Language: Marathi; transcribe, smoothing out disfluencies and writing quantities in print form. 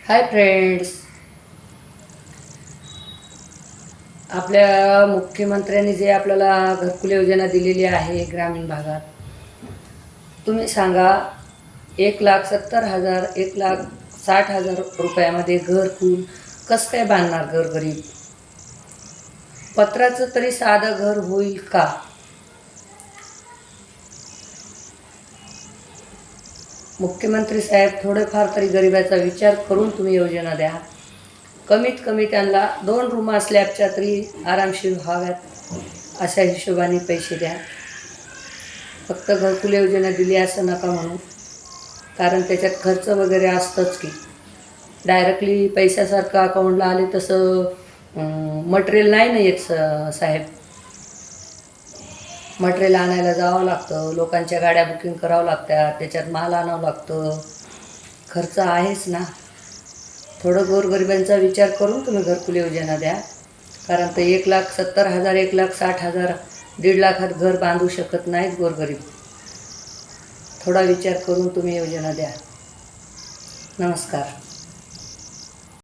Hi friends. आपल्या मुख्यमंत्र्यांनी जे आपल्याला घरकुल योजना दिलेली आहे ग्रामीण भागात, तुम्ही सांगा 1,70,000 1,60,000 रुपयामध्ये घरकुल कसं काय बांधणार गरीब? पत्राचं तरी साधं घर होईल का? मुख्यमंत्री साहेब, थोडेफार तरी गरिबाचा विचार करून तुम्ही योजना द्या. कमीत कमी त्यांना 2 रूमा स्लॅबच्या तरी आरामशीर व्हाव्यात अशा हिशोबाने पैसे द्या. फक्त घरकुल योजना दिली असं नका म्हणू, कारण त्याच्यात खर्च वगैरे असतंच की. डायरेक्टली पैशासारखं अकाउंटला आले तसं मटेरियल नाही ना येत साहेब. मटेरियल आणायला जावं लागतं, लोकांच्या गाड्या बुकिंग करावं लागतात, त्याच्यात माल आणावं लागतं, खर्च आहेच ना. थोडं गोरगरिबांचा विचार करून तुम्ही घरकुल योजना द्या. कारण ते 1,70,000 1,60,000 1.5 लाखात घर बांधू शकत नाहीत गोरगरीब. थोडा विचार करून तुम्ही योजना द्या. नमस्कार.